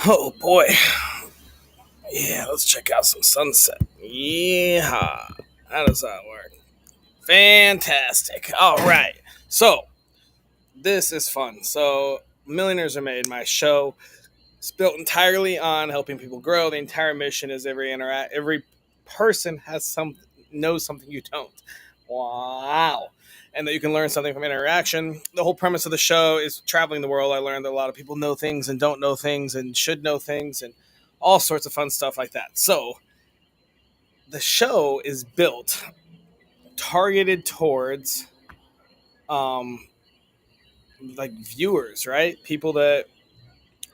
Oh boy. Yeah, let's check out some sunset. Yeah. How does that work? Fantastic. All right. So, this is fun. So, Millionaires Are Made, my show. It's built entirely on helping people grow. The entire mission is every person has some knows something you don't. Wow. And that you can learn something from interaction. The whole premise of the show is traveling the world. I learned that a lot of people know things and don't know things and should know things and all sorts of fun stuff like that. So, the show is built targeted towards um like viewers, right? People that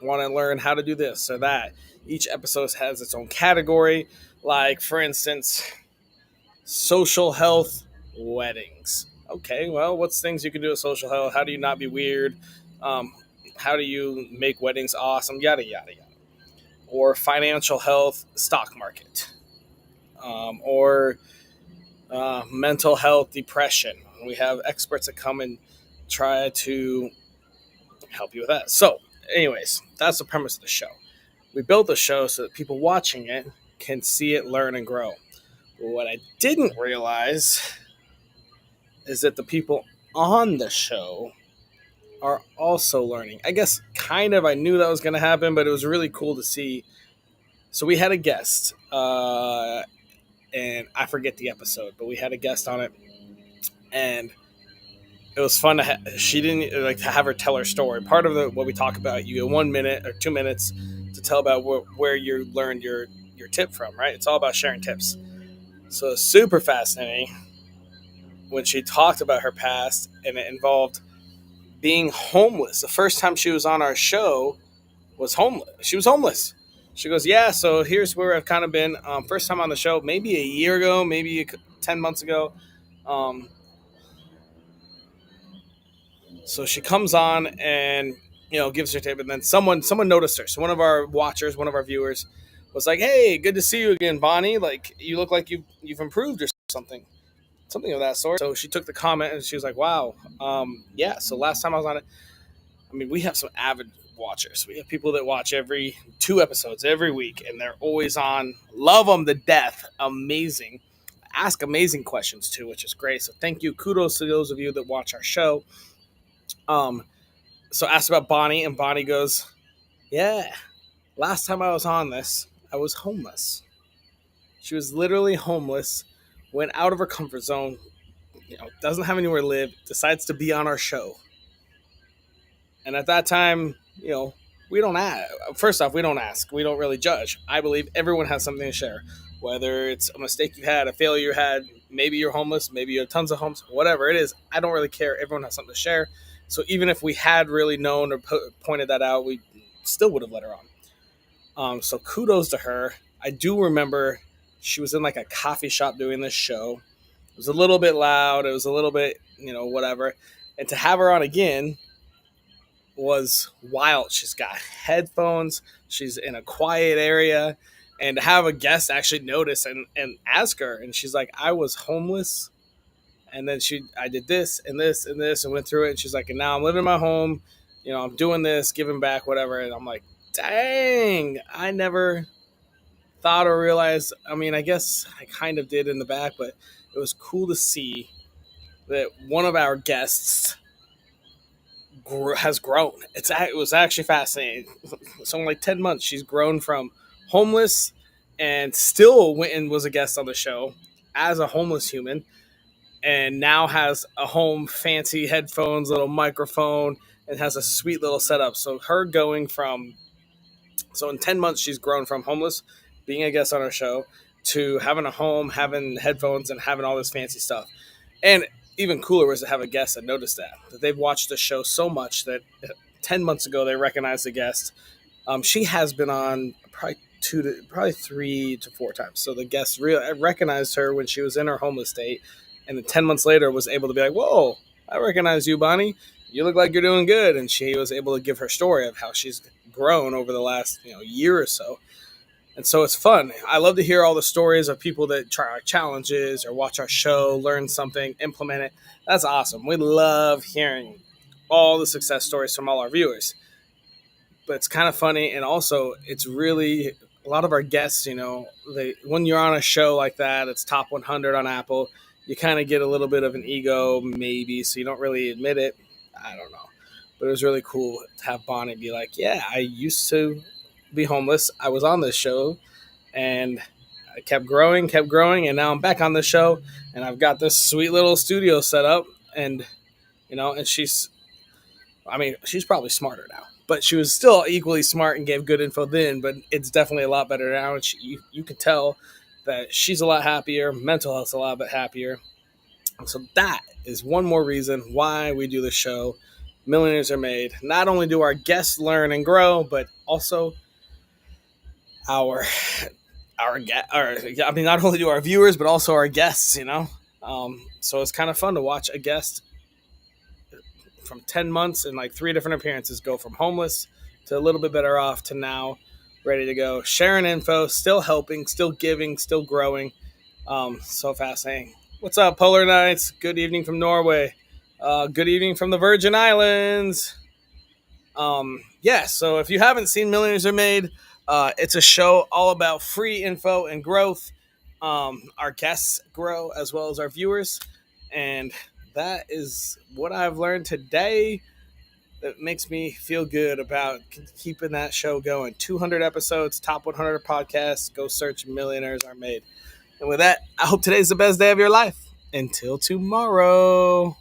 want to learn how to do this or that. Each episode has its own category, like for instance, social health weddings. Okay, well, what's things you can do with social health? How do you not be weird? Um, how do you make weddings awesome? Yada yada yada. Or financial health, stock market, or mental health, depression. We have experts that come and try to help you with that. So, anyways, that's the premise of the show. We built the show so that people watching it can see it, learn, and grow. But what I didn't realize is that the people on the show are also learning. I guess kind of I knew that was going to happen, but it was really cool to see. So we had a guest, and I forget the episode, but we had a guest on it, and it was fun to she didn't like to have her tell her story. Part of what we talk about, you get 1 minute or 2 minutes to tell about where you learned your tip from, right? It's all about sharing tips. So it's super fascinating when she talked about her past, and it involved being homeless. The first time she was on our show was homeless. She was homeless. She goes, yeah. So here's where I've kind of been. First time on the show, maybe a year ago, maybe 10 months ago. Um, So she comes on and gives her tip, and then someone noticed her. So one of our watchers, one of our viewers, was like, "Hey, good to see you again, Bonnie. Like you look like you've improved or something of that sort." So she took the comment and she was like, "Wow, yeah." So last time I was on it, I mean, we have some avid watchers. We have people that watch every 2 episodes every week, and they're always on. Love them to death. Amazing. Ask amazing questions too, which is great. So thank you. Kudos to those of you that watch our show. Um, so asked about Bonnie, and Bonnie goes, "Yeah, last time I was on this, I was homeless. She was literally homeless, went out of her comfort zone, doesn't have anywhere to live, decides to be on our show. And at that time, we don't ask. First off, we don't ask. We don't really judge. I believe everyone has something to share, whether it's a mistake you had, a failure you had, maybe you're homeless, maybe you have tons of homes, whatever it is. I don't really care. Everyone has something to share. So even if we had really known or pointed that out, we still would have let her on. So kudos to her. I do remember she was in like a coffee shop doing this show. It was a little bit loud. It was a little bit, whatever. And to have her on again was wild. She's got headphones. She's in a quiet area. And to have a guest actually notice and ask her. And she's like, I was homeless. And then I did this and this and this and went through it. And she's like, and now I'm living in my home. I'm doing this, giving back, whatever. And I'm like, dang, I never thought or realized. I mean, I guess I kind of did in the back, but it was cool to see that one of our guests has grown. It was actually fascinating. So in like 10 months, she's grown from homeless and still went and was a guest on the show as a homeless human, and now has a home, fancy headphones, little microphone, and has a sweet little setup. So in 10 months, she's grown from homeless, being a guest on our show, to having a home, having headphones, and having all this fancy stuff. And even cooler was to have a guest that noticed that they've watched the show so much that 10 months ago they recognized the guest. She has been on probably 3 to 4 times. So the guest recognized her when she was in her homeless state, and then 10 months later was able to be like, whoa, I recognize you, Bonnie. You look like you're doing good. And she was able to give her story of how she's grown over the last year or so. And so it's fun. I love to hear all the stories of people that try our challenges or watch our show, learn something, implement it. That's awesome. We love hearing all the success stories from all our viewers. but it's kind of funny, and also it's really a lot of our guests. They when you're on a show like that, it's top 100 on Apple. You kind of get a little bit of an ego, maybe, so you don't really admit it. I don't know, but it was really cool to have Bonnie be like, "Yeah, I used to be homeless. I was on this show, and I kept growing, and now I'm back on the show, and I've got this sweet little studio set up, and and she's probably smarter now, but she was still equally smart and gave good info then. But it's definitely a lot better now, and you can tell that she's a lot happier. Mental health's a lot bit happier. And so that is one more reason why we do the show. Millionaires Are Made. Not only do our guests learn and grow, but also our not only do our viewers, but also our guests. So it's kind of fun to watch a guest from 10 months and like 3 different appearances go from homeless to a little bit better off to now ready to go, sharing info, still helping, still giving, still growing. So fascinating. What's up, Polar Nights? Good evening from Norway. Good evening from the Virgin Islands. Yeah, so if you haven't seen Millionaires Are Made, it's a show all about free info and growth. Our guests grow as well as our viewers. And that is what I've learned today that makes me feel good about keeping that show going. 200 episodes, top 100 podcasts. Go search Millionaires Are Made. And with that, I hope today's the best day of your life. Until tomorrow.